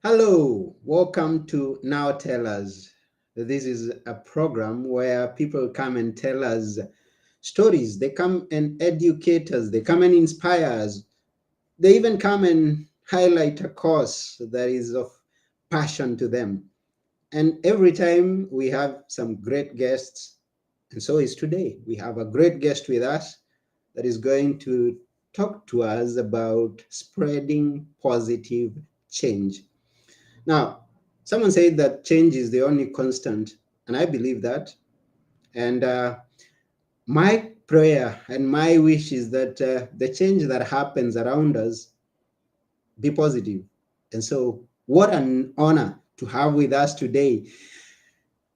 Hello, welcome to Now Tell Us. This is a program where people come and tell us stories. They come and educate us, they come and inspire us. They even come and highlight a cause that is of passion to them. And every time we have some great guests, and so is today. We have a great guest with us that is going to talk to us about spreading positive change. Now, someone said that change is the only constant, and I believe that. And my prayer and my wish is that the change that happens around us be positive. And so, what an honor to have with us today,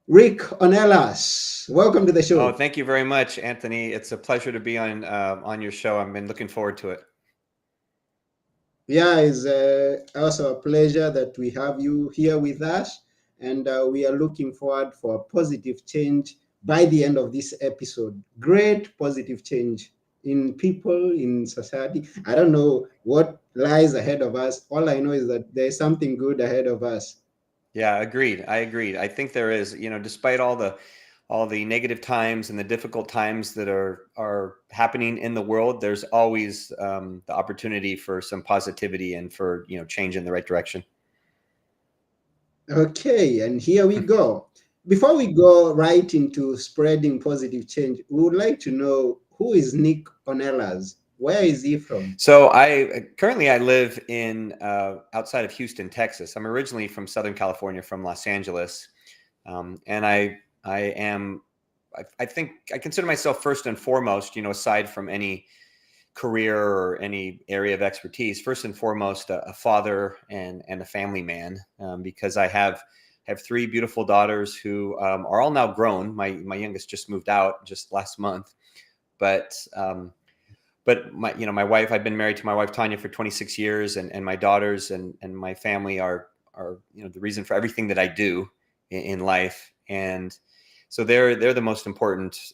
Rick Ornelas. Welcome to the Oh, show. thank you very much, Anthony. It's a pleasure to be on your show. I've been looking forward to it. Yeah, it's also a pleasure that we have you here with us, and we are looking forward for a positive change by the end of this episode. Great positive change in people, in society. I don't know what lies ahead of us. All I know is that there's something good ahead of us. Yeah, agreed. I agreed. I think there is, despite all the negative times and the difficult times that are happening in the world, there's always the opportunity for some positivity and for change in the right direction. Okay, and here we go. Before we go right into spreading positive change, we would like to know who is Nick Ornelas? Where is he from? So I live in outside of Houston, Texas. I'm originally from Southern California, from Los Angeles, and I think I consider myself first and foremost, aside from any career or any area of expertise, first and foremost a father and a family man, because I have three beautiful daughters who are all now grown. My youngest just moved out just last month, but my wife, I've been married to my wife Tanya for 26 years, and my daughters and my family are the reason for everything that I do in life, and so they're the most important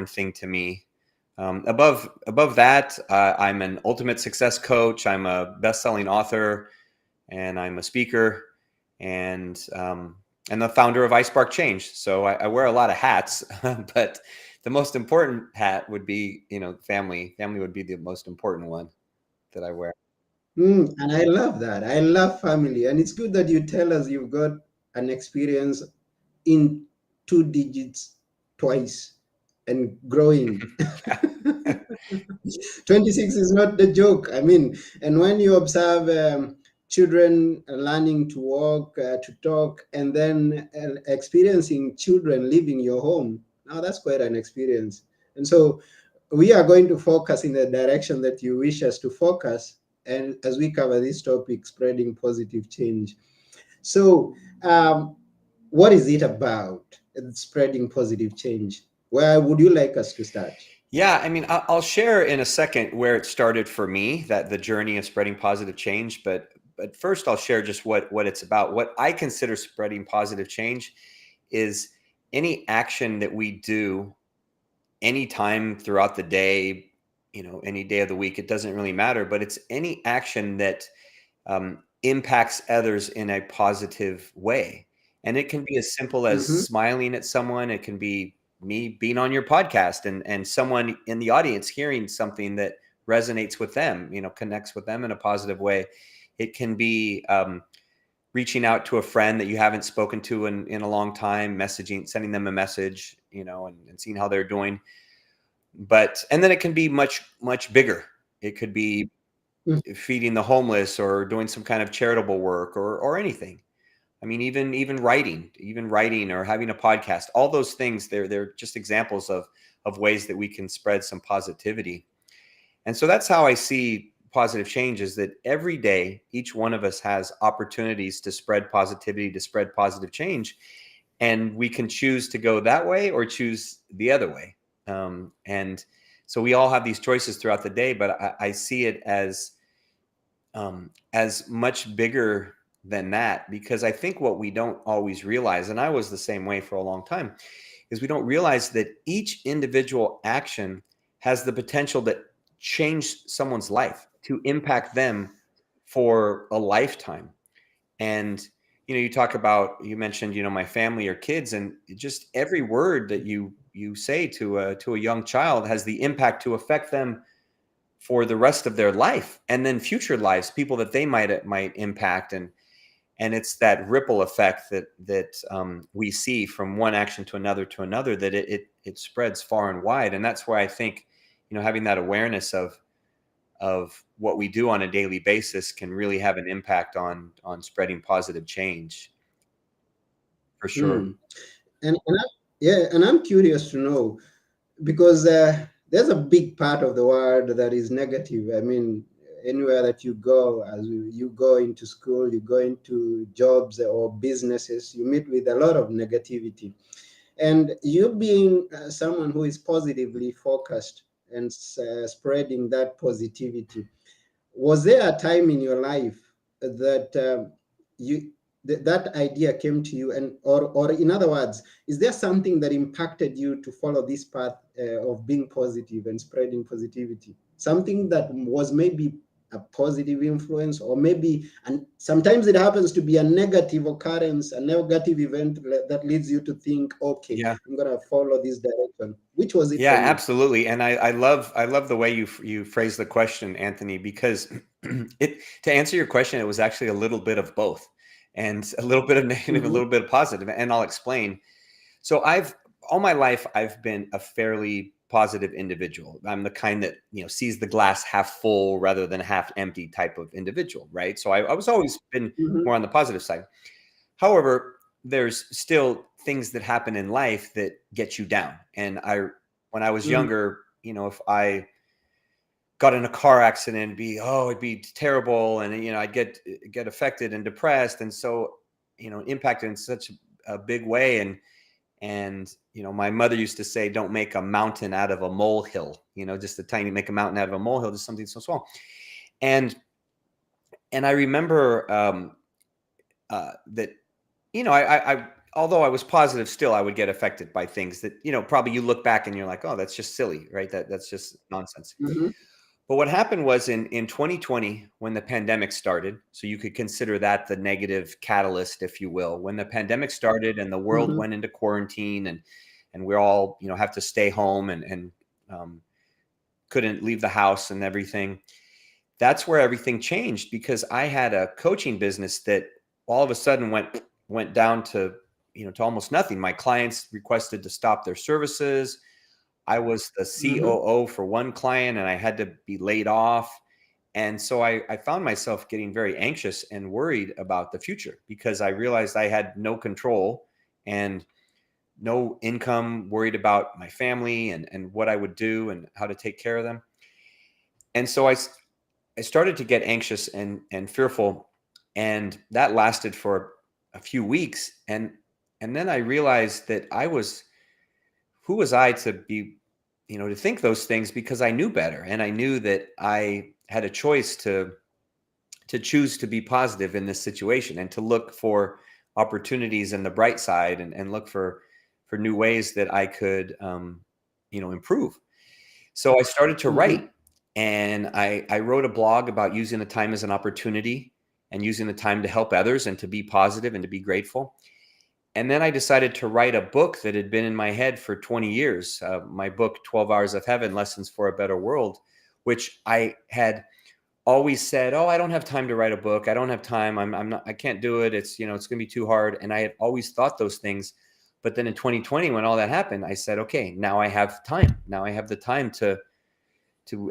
thing to me. Above that, I'm an ultimate success coach. I'm a best-selling author, and I'm a speaker, and the founder of iSpark Change. So I wear a lot of hats, but the most important hat would be, family. Family would be the most important one that I wear. And I love that. I love family. And it's good that you tell us you've got an experience in two digits twice and growing. Yeah. 26 is not the joke. I mean, and when you observe children learning to walk, to talk, and then experiencing children leaving your home, now that's quite an experience. And so we are going to focus in the direction that you wish us to focus. And as we cover this topic, spreading positive change. So, what is it about spreading positive change? Where would you like us to start? Yeah, I mean, I'll share in a second where it started for me, that the journey of spreading positive change. But first, I'll share just what it's about. What I consider spreading positive change is any action that we do anytime throughout the day, any day of the week. It doesn't really matter, but it's any action that impacts others in a positive way. And it can be as simple as Mm-hmm. smiling at someone. It can be me being on your podcast and someone in the audience hearing something that resonates with them, connects with them in a positive way. It can be reaching out to a friend that you haven't spoken to in a long time, sending them a message, and seeing how they're doing. And then it can be much, much bigger. It could be feeding the homeless or doing some kind of charitable work or anything. I mean, even writing or having a podcast, all those things, they're just examples of ways that we can spread some positivity. And so that's how I see positive change, is that every day, each one of us has opportunities to spread positivity, to spread positive change. And we can choose to go that way or choose the other way. And so we all have these choices throughout the day, but I see it as much bigger than that, because I think what we don't always realize, and I was the same way for a long time, is we don't realize that each individual action has the potential to change someone's life, to impact them for a lifetime. And, you talk about, you mentioned, my family or kids, and just every word that you say to a young child has the impact to affect them for the rest of their life, and then future lives, people that they might impact. And it's that ripple effect that we see from one action to another, that it spreads far and wide. And that's why I think, having that awareness of what we do on a daily basis can really have an impact on spreading positive change, for sure. Mm. And I'm curious to know, because there's a big part of the world that is negative. I mean, anywhere that you go, as you go into school, you go into jobs or businesses, you meet with a lot of negativity. And you being someone who is positively focused and spreading that positivity, was there a time in your life that you that idea came to you, and or in other words, is there something that impacted you to follow this path of being positive and spreading positivity, something that was maybe a positive influence, or maybe, and sometimes it happens to be a negative occurrence, a negative event that leads you to think, okay, Yeah. I'm gonna follow this direction. Which was it Yeah, for you? absolutely. And I love the way you phrase the question, Anthony, because to answer your question, it was actually a little bit of both, and a little bit of negative, a Mm-hmm, little bit of positive, and I'll explain. So all my life, I've been a fairly positive individual. I'm the kind that, sees the glass half full rather than half empty type of individual, right? So I was always been mm-hmm, more on the positive side. However, there's still things that happen in life that get you down. And when I was mm-hmm, younger, if I got in a car accident, it'd be terrible. And, I'd get affected and depressed. And so, impacted in such a big way. And, my mother used to say, don't make a mountain out of a molehill, just make a mountain out of a molehill, just something so small. And, and I remember, that, although I was positive, still I would get affected by things that, probably you look back and you're like, oh, that's just silly, right? That's just nonsense. mm-hmm, But what happened was in 2020, when the pandemic started, so you could consider that the negative catalyst, if you will, when the pandemic started and the world mm-hmm, went into quarantine, and we're all, have to stay home, and um, couldn't leave the house and everything. That's where everything changed, because I had a coaching business that all of a sudden went down to, to almost nothing. My clients requested to stop their services. I was the mm-hmm, COO for one client, and I had to be laid off. And so I found myself getting very anxious and worried about the future, because I realized I had no control and no income, worried about my family and what I would do and how to take care of them. And so I started to get anxious and fearful, and that lasted for a few weeks. And then I realized that who was I to be, to think those things, because I knew better, and I knew that I had a choice to choose to be positive in this situation, and to look for opportunities in the bright side, and look for new ways that I could, improve. So I started to mm-hmm, write, and I wrote a blog about using the time as an opportunity, and using the time to help others, and to be positive and to be grateful. And then I decided to write a book that had been in my head for 20 years. My book, 12 Hours of Heaven, Lessons for a Better World, which I had always said, oh, I don't have time to write a book. I don't have time. I'm not, I can't do it. It's going to be too hard. And I had always thought those things. But then in 2020, when all that happened, I said, okay, now I have time. Now I have the time to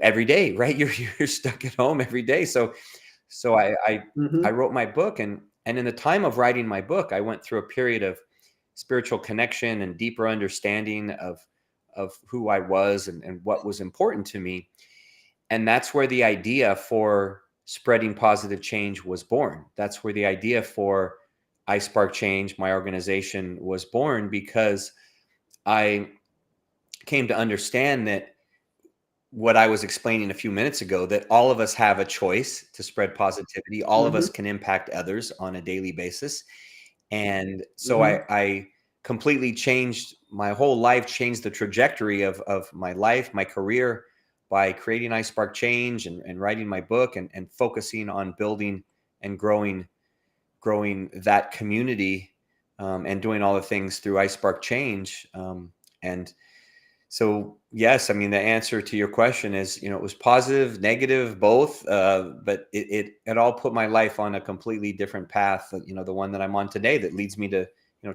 every day, right? You're stuck at home every day. So I mm-hmm. wrote my book, and in the time of writing my book, I went through a period of spiritual connection and deeper understanding of who I was, and what was important to me. And that's where the idea for spreading positive change was born. That's where the idea for I Spark Change, my organization, was born, because I came to understand that what I was explaining a few minutes ago, that all of us have a choice to spread positivity. All of Mm-hmm. us can impact others on a daily basis. And so Mm-hmm. I completely changed my whole life, changed the trajectory of my life, my career, by creating I Spark Change, and writing my book, and focusing on building and growing growing that community, and doing all the things through iSpark Change. And so, yes, I mean, the answer to your question is, it was positive, negative, both, but it all put my life on a completely different path, the one that I'm on today that leads me to,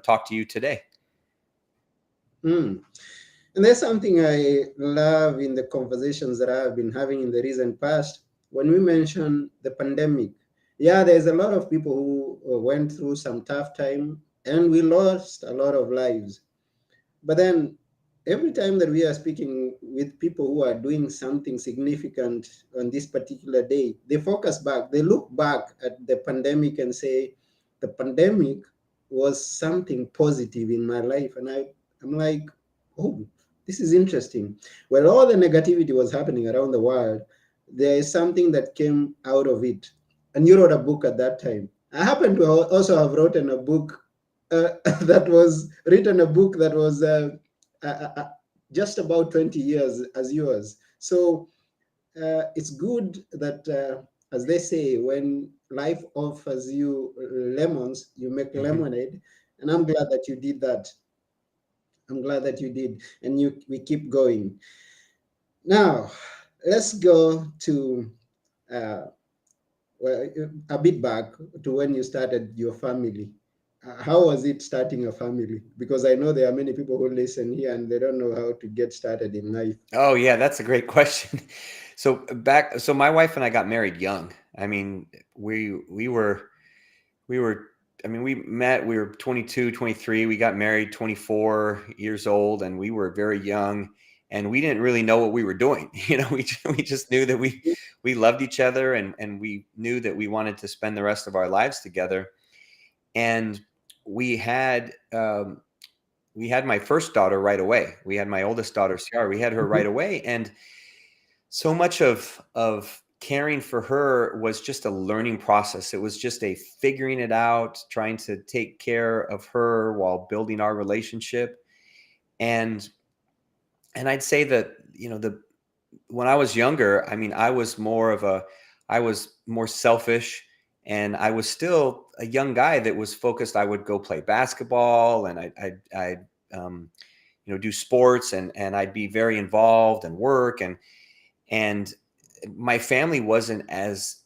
talk to you today. Mm. And there's something I love in the conversations that I have been having in the recent past. When we mention the pandemic, yeah, there's a lot of people who went through some tough time and we lost a lot of lives. But then every time that we are speaking with people who are doing something significant on this particular day, they focus back, they look back at the pandemic and say, the pandemic was something positive in my life. And I'm like, oh, this is interesting. Well, all the negativity was happening around the world. There is something that came out of it. And you wrote a book at that time. I happen to also have written a book that was written a book that was uh, uh, just about 20 years as yours. So it's good that, as they say, when life offers you lemons, you make Mm-hmm. lemonade. And I'm glad that you did that. I'm glad that you did. And we keep going. Now, let's go to uh, well, a bit back to when you started your family. How was it starting a family? Because I know there are many people who listen here and they don't know how to get started in life. Oh yeah, that's a great question. So my wife and I got married young. I mean, we were I mean, we met, we were 22, 23. We got married 24 years old, and we were very young, and we didn't really know what we were doing. We just knew that we loved each other, and we knew that we wanted to spend the rest of our lives together. And we had um, we had my first daughter right away. We had my oldest daughter, Ciara. We had her right Mhm, away, and so much of caring for her was just a learning process. It was just a figuring it out, trying to take care of her while building our relationship. And and I'd say that, the when I was younger, I mean, I was more selfish, and I was still a young guy that was focused. I would go play basketball, and I'd do sports, and I'd be very involved and work, and my family wasn't as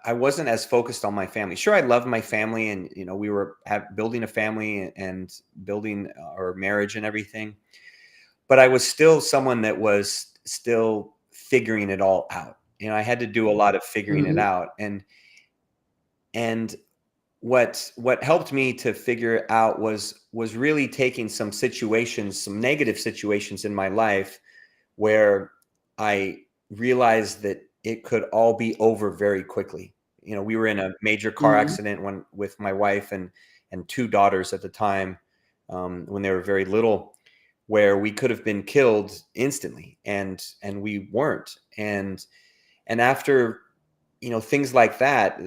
I wasn't as focused on my family. Sure, I loved my family, and we were building a family and building our marriage and everything. But I was still someone that was still figuring it all out. I had to do a lot of figuring it mhm, out, and what helped me to figure it out was really taking some situations, some negative situations in my life where I realized that it could all be over very quickly. We were in a major car mhm, accident with my wife and two daughters at the time, when they were very little, where we could have been killed instantly, and we weren't. And after things like that,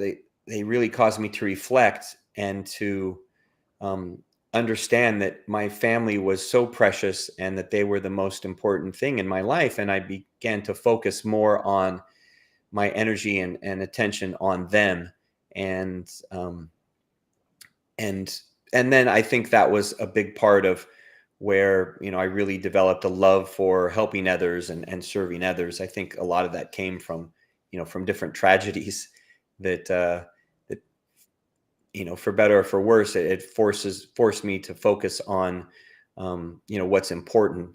they really caused me to reflect and to um, understand that my family was so precious and that they were the most important thing in my life. And I began to focus more on my energy and attention on them. And and and then I think that was a big part of where I really developed a love for helping others and serving others. I think a lot of that came from different tragedies that that for better or for worse, it forced me to focus on what's important.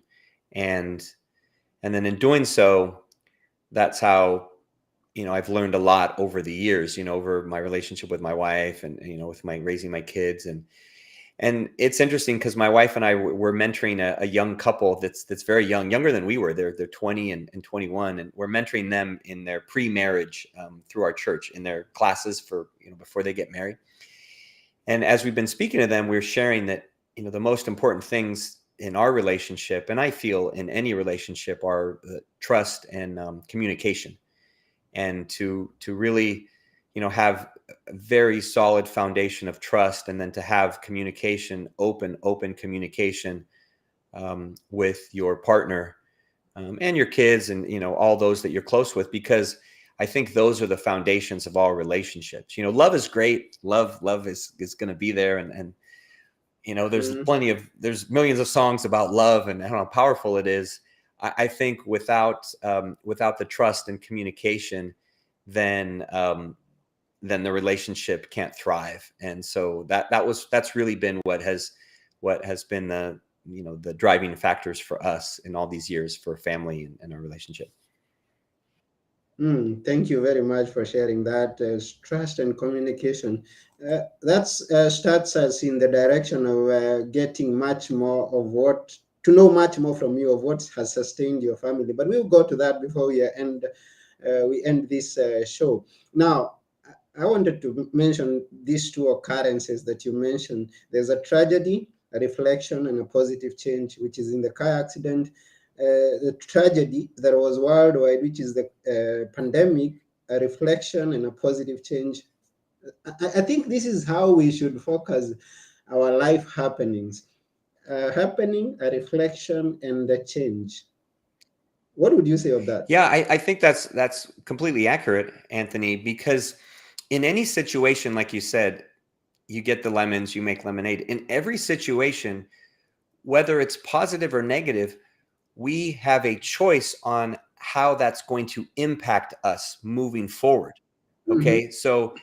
And and then in doing so, that's how I've learned a lot over the years, over my relationship with my wife, and with my raising my kids. And it's interesting because my wife and I were mentoring a young couple that's very young, younger than we were. They're 20 and 21, and we're mentoring them in their pre-marriage, through our church, in their classes for before they get married. And as we've been speaking to them, we're sharing that the most important things in our relationship, and I feel in any relationship, are trust and communication, and to really have a very solid foundation of trust, and then to have communication, open communication, with your partner, and your kids, and all those that you're close with. Because I think those are the foundations of all relationships. Love is great. Love is going to be there. And Mm, there's millions of songs about love and how powerful it is. I think without the trust and communication, then then the relationship can't thrive. And so that's really been what has been the driving factors for us in all these years for family and our relationship. thank you very much for sharing that. Trust and communication. That's starts us in the direction of getting much more of what to know much more from you of what has sustained your family. But we'll go to that before we end this show. Now, I wanted to mention these two occurrences that you mentioned. There's a tragedy, a reflection, and a positive change, which is in the car accident. The tragedy that was worldwide, which is the pandemic, a reflection and a positive change. I think this is how we should focus our life happenings. Happening, a reflection, and a change. What would you say of that? Yeah, I think that's completely accurate, Anthony, because in any situation, like you said, you get the lemons, you make lemonade. In every situation, whether it's positive or negative, we have a choice on how that's going to impact us moving forward. Mm-hmm, Okay. So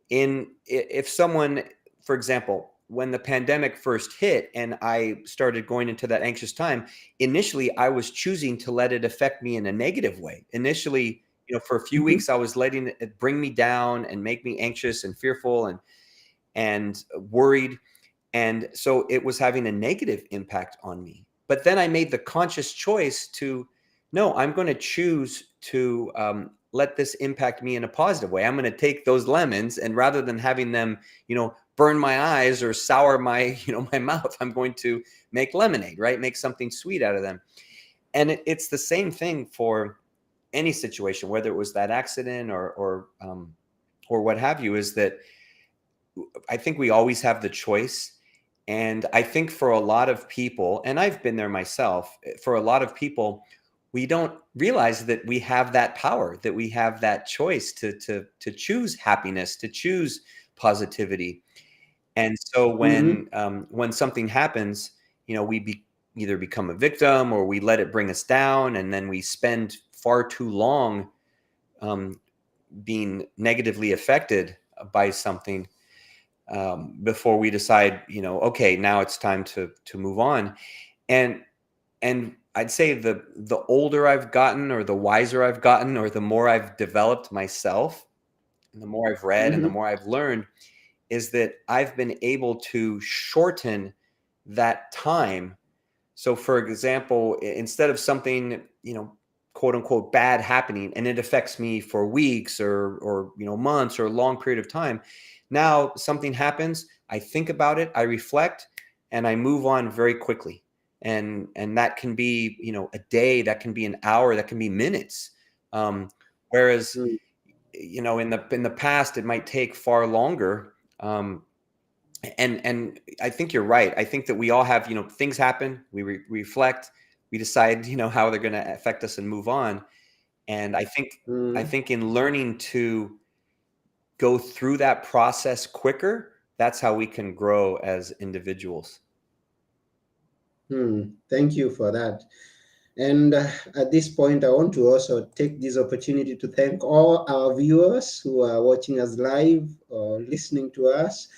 if someone, for example, when the pandemic first hit and I started going into that anxious time, initially I was choosing to let it affect me in a negative way. Initially, for a few mm-hmm, weeks, I was letting it bring me down and make me anxious and fearful and worried. And so it was having a negative impact on me. But then I made the conscious choice to, no, I'm going to choose to let this impact me in a positive way. I'm going to take those lemons, and rather than having them, burn my eyes or sour my, my mouth, I'm going to make lemonade, right? Make something sweet out of them. And it's the same thing for any situation, whether it was that accident or what have you, is that I think we always have the choice. And I think for a lot of people, and I've been there myself, for a lot of people, we don't realize that we have that power, that we have that choice to choose happiness, to choose positivity. And so mm-hmm, when something happens, we either become a victim or we let it bring us down, and then we spend far too long um, being negatively affected by something before we decide, okay, now it's time to move on. And I'd say the older I've gotten, or the wiser I've gotten, or the more I've developed myself, and the more I've read and the mm-hmm, more I've learned, is that I've been able to shorten that time. So for example, instead of something, quote unquote bad happening, and it affects me for weeks or months or a long period of time, now something happens, I think about it, I reflect, and I move on very quickly. And that can be, a day, that can be an hour, that can be minutes. Whereas, in the past, it might take far longer. And I think you're right. I think that we all have, things happen, we reflect, we decide, how they're going to affect us and move on. And I think in learning to go through that process quicker, that's how we can grow as individuals. Thank you for that. And at this point, I want to also take this opportunity to thank all our viewers who are watching us live or listening to us.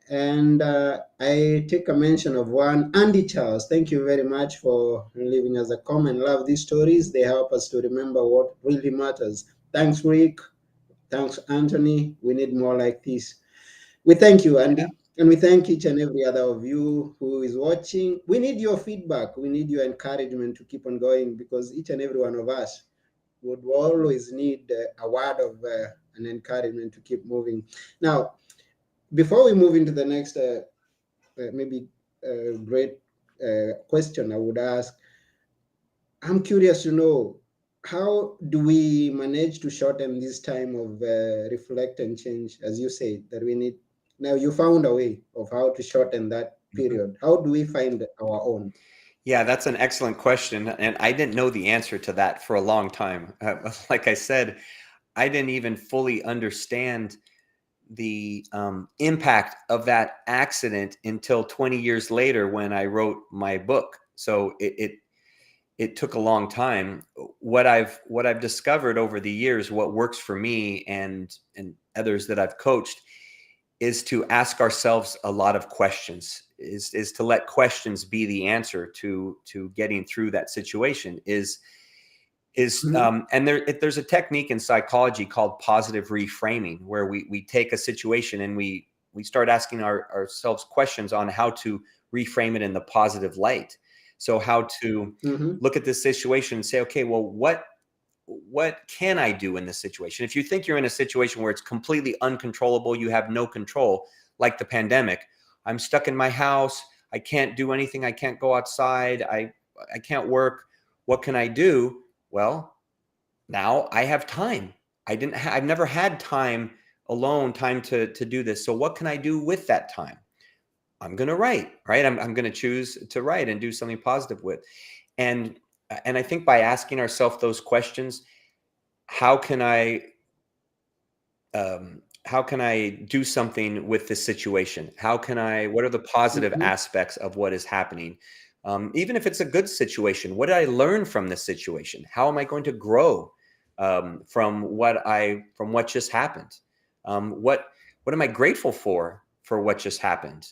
And I take a mention of one, Andy Charles. Thank you very much for leaving us a comment. Love these stories. They help us to remember what really matters. Thanks, Rick. Thanks, Anthony. We need more like this. We thank you, Andy. And we thank each and every other of you who is watching. We need your feedback. We need your encouragement to keep on going, because each and every one of us would always need a word of an encouragement to keep moving. Now, before we move into the next maybe great question, I would ask, I'm curious to know, how do we manage to shorten this time of reflect and change, as you say, that we need? Now, you found a way of how to shorten that Mhm. period. How do we find our own? Yeah, that's an excellent question. And I didn't know the answer to that for a long time. Like I said, I didn't even fully understand the impact of that accident until 20 years later when I wrote my book. So it took a long time. What I've discovered over the years, what works for me and others that I've coached, is to ask ourselves a lot of questions. Is to let questions be the answer to getting through that situation. Mhm. And there's a technique in psychology called positive reframing, where we take a situation and we start asking ourselves questions on how to reframe it in the positive light. So how to Mhm. look at this situation and say, okay, well, what can I do in this situation? If you think you're in a situation where it's completely uncontrollable, you have no control, like the pandemic, I'm stuck in my house, I can't do anything, I can't go outside, I can't work. What can I do? Well, now I have time. I've never had time alone, time to do this. So what can I do with that time? I'm going to write, right? I'm going to choose to write and do something positive with. And and I think by asking ourselves those questions, how can I how can I do something with this situation? What are the positive Mhm. aspects of what is happening? Even if it's a good situation, what did I learn from this situation? How am I going to grow from what just happened? What am I grateful for what just happened?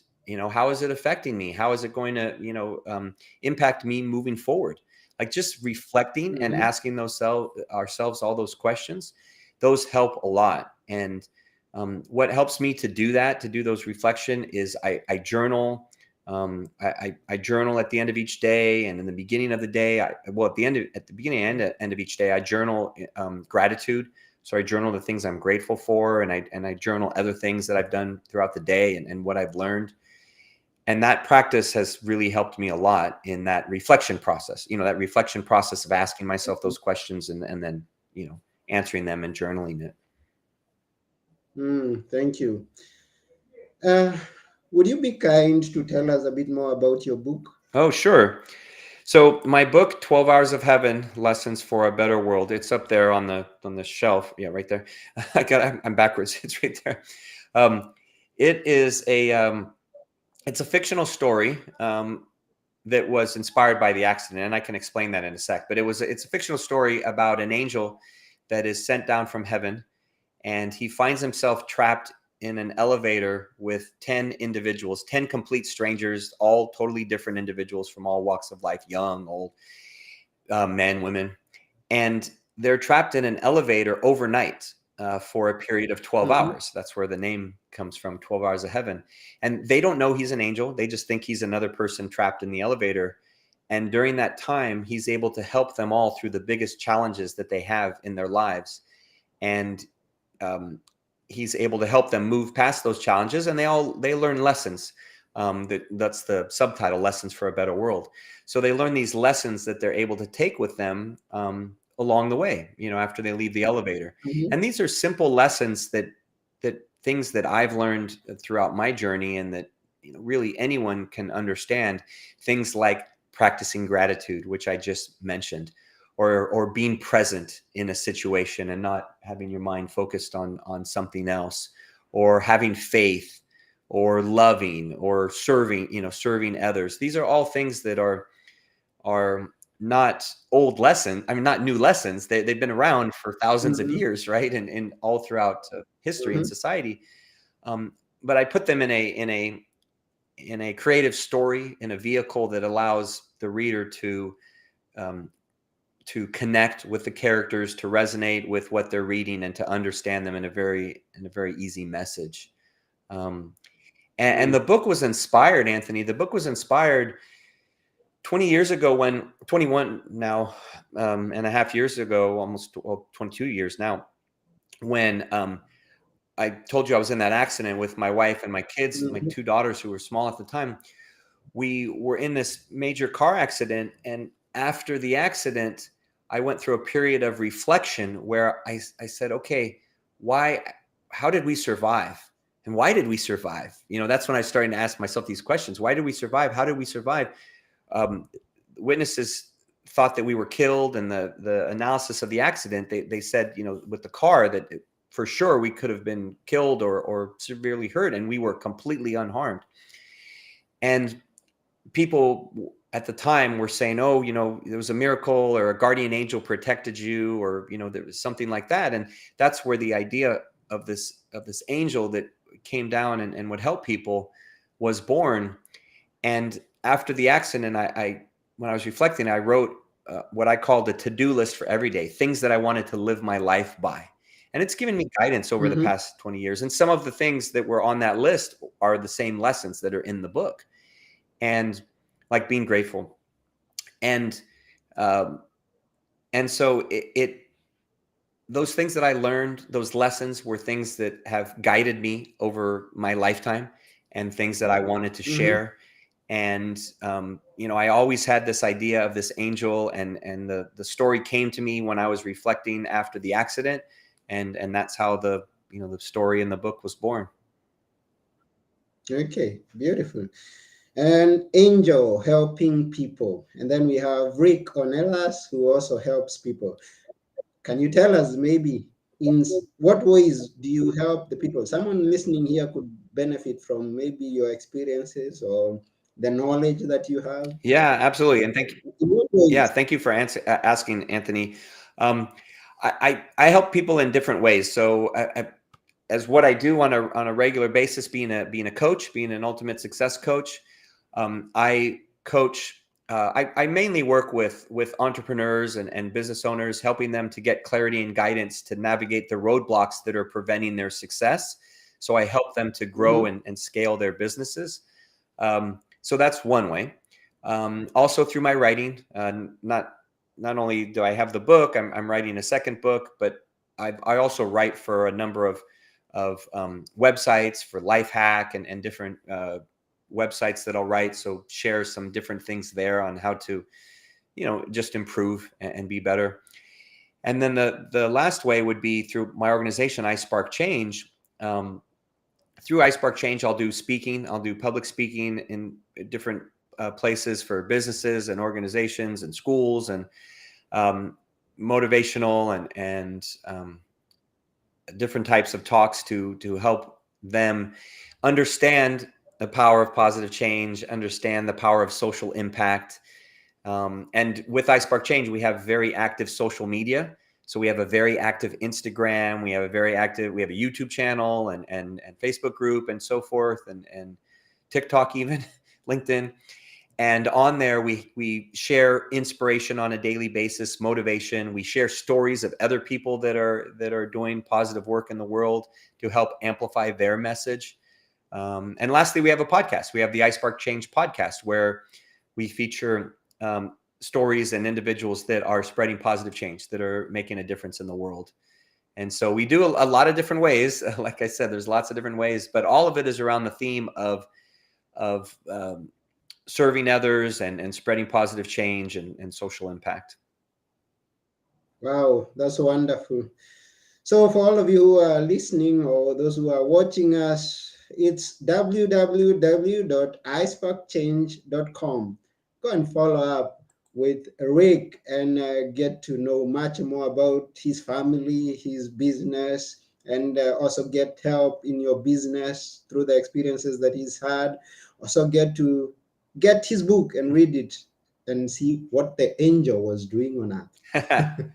How is it affecting me? How is it going to, impact me moving forward? Like just reflecting and Mhm. asking ourselves all those questions, those help a lot. And what helps me to do that, to do those reflection, is I journal. I journal at the end of each day, and in the beginning of the day, at the beginning and at the end of each day, I journal gratitude. So I journal the things I'm grateful for, and I journal other things that I've done throughout the day and what I've learned. And that practice has really helped me a lot in that reflection process. That reflection process of asking myself those questions and then answering them and journaling it. Thank you. Uh, would you be kind to tell us a bit more about your book? Oh, sure. So my book, 12 Hours of Heaven: Lessons for a Better World, it's up there on the shelf. Yeah, right there. I'm backwards. It's right there. Um, it is it's a fictional story that was inspired by the accident, and I can explain that in a sec. But it's a fictional story about an angel that is sent down from heaven, and he finds himself trapped in an elevator with 10 individuals, 10 complete strangers, all totally different individuals from all walks of life, young, old, men, women. And they're trapped in an elevator overnight for a period of 12 Mhm. hours. That's where the name comes from, 12 Hours of Heaven. And they don't know he's an angel. They just think he's another person trapped in the elevator. And during that time, he's able to help them all through the biggest challenges that they have in their lives. And um, he's able to help them move past those challenges, and they learn lessons. That's the subtitle: Lessons for a Better World. So they learn these lessons that they're able to take with them along the way, after they leave the elevator. Mhm. And these are simple lessons that things that I've learned throughout my journey, and that really anyone can understand. Things like practicing gratitude, which I just mentioned, or being present in a situation and not having your mind focused on something else, or having faith, or loving, or serving others. These are all things that are not old lessons. I mean, not new lessons. They've been around for thousands of Mhm. years, right? And all throughout history and Mhm. society. um, but I put them in a creative story, in a vehicle that allows the reader um, to connect with the characters, to resonate with what they're reading, and to understand them in a very easy message. Um, and Mm. the book was inspired, Anthony. The book was inspired 20 years ago, when 21 now, and a half years ago, almost, well, 22 years now, when I told you I was in that accident with my wife and my kids, my Mhm. two daughters who were small at the time. We were in this major car accident, and after the accident, I went through a period of reflection where I said, okay, why how did we survive, and why did we survive? That's when I started to ask myself these questions. Why did we survive? How did we survive? um, Witnesses thought that we were killed, and the analysis of the accident, they said, with the car, that for sure we could have been killed or severely hurt, and we were completely unharmed. And people at the time were saying, oh, there was a miracle, or a guardian angel protected you, or there was something like that. And that's where the idea of this angel that came down and would help people was born. And after the accident, I when I was reflecting, I wrote what I called a to-do list for every day, things that I wanted to live my life by. And it's given me guidance over the Mm-hmm. past 20 years. And some of the things that were on that list are the same lessons that are in the book. And like being grateful. And so those things that I learned, those lessons, were things that have guided me over my lifetime, and things that I wanted to Mm-hmm. share. And I always had this idea of this angel, and the story came to me when I was reflecting after the accident, and that's how the story in the book was born. Okay, beautiful. And Angel helping people. And then we have Rick Ornelas, who also helps people. Can you tell us maybe what ways do you help the people? Someone listening here could benefit from maybe your experiences or the knowledge that you have. Yeah, absolutely. And In what yeah, ways? thank you for asking, Anthony. Um, I help people in different ways. So as what I do on a regular basis, being a coach, being an ultimate success coach, I coach. I mainly work with entrepreneurs and business owners, helping them to get clarity and guidance to navigate the roadblocks that are preventing their success. So I help them to grow Mm-hmm. and scale their businesses. So that's one way. Also through my writing, not only do I have the book, I'm writing a second book, but I also write for a number of websites, for Lifehack and different websites that I'll write. So share some different things there on how to, just improve and be better. And then the last way would be through my organization, I Spark Change. Through I Spark Change, I'll do speaking. I'll do public speaking in different places for businesses and organizations and schools, and motivational and different types of talks to help them understand the power of positive change, understand the power of social impact. And with I Spark Change, we have very active social media. So we have a very active Instagram. We have a YouTube channel and Facebook group and so forth, and TikTok, even LinkedIn. And on there, we share inspiration on a daily basis, motivation. We share stories of other people that are doing positive work in the world to help amplify their message. And lastly, we have a podcast. We have the I Spark Change podcast, where we feature stories and individuals that are spreading positive change, that are making a difference in the world. And so we do a lot of different ways. Like I said, there's lots of different ways, but all of it is around the theme of serving others and spreading positive change and social impact. Wow, that's wonderful. So, for all of you who are listening or those who are watching us, it's www.isparkchange.com. Go and follow up with Rick and get to know much more about his family, his business, and also get help in your business through the experiences that he's had. Also, get his book and read it and see what the angel was doing on earth.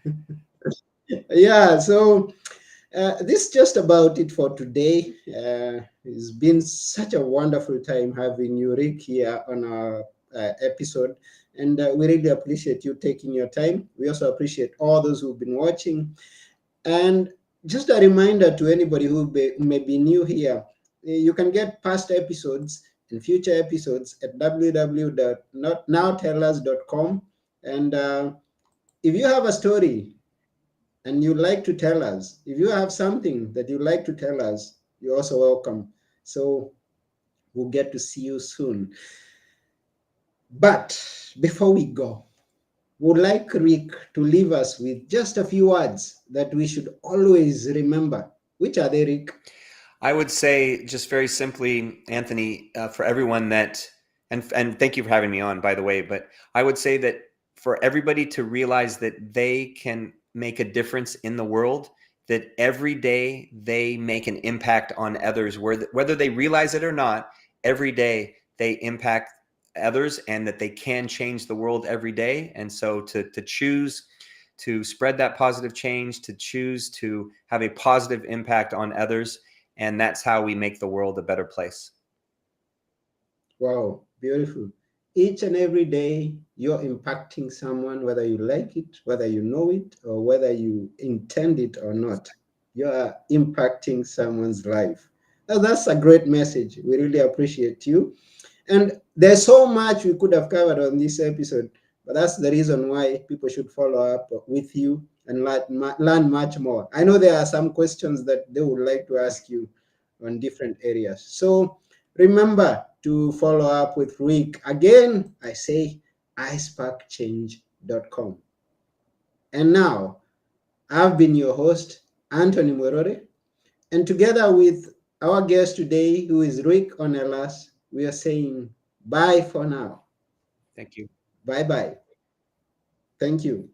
Yeah, so this is just about it for today. It's been such a wonderful time having you, Rick, here on our episode. And we really appreciate you taking your time. We also appreciate all those who've been watching. And just a reminder to anybody who may be new here, you can get past episodes and future episodes at www.nowtellers.com. And if you have a story and you'd like to tell us, if you have something that you'd like to tell us, you're also welcome. So we'll get to see you soon. But before we go, would like Rick to leave us with just a few words that we should always remember. Which are they, Rick? I would say, just very simply, Anthony, for everyone that, and thank you for having me on, by the way, but I would say that for everybody to realize that they can make a difference in the world, that every day they make an impact on others, whether they realize it or not. Every day they impact others, and that they can change the world every day. And so to choose to spread that positive change, to choose to have a positive impact on others, and that's how we make the world a better place. Wow, beautiful. Each and every day, you're impacting someone, whether you like it, whether you know it, or whether you intend it or not. You are impacting someone's life. Now, that's a great message. We really appreciate you. And there's so much we could have covered on this episode, but that's the reason why people should follow up with you and learn much more. I know there are some questions that they would like to ask you on different areas. So remember to follow up with Rick. Again, I say isparkchange.com. And now, I've been your host, Anthony Morore, and together with our guest today, who is Rick Ornelas, we are saying bye for now. Thank you. Bye bye. Thank you.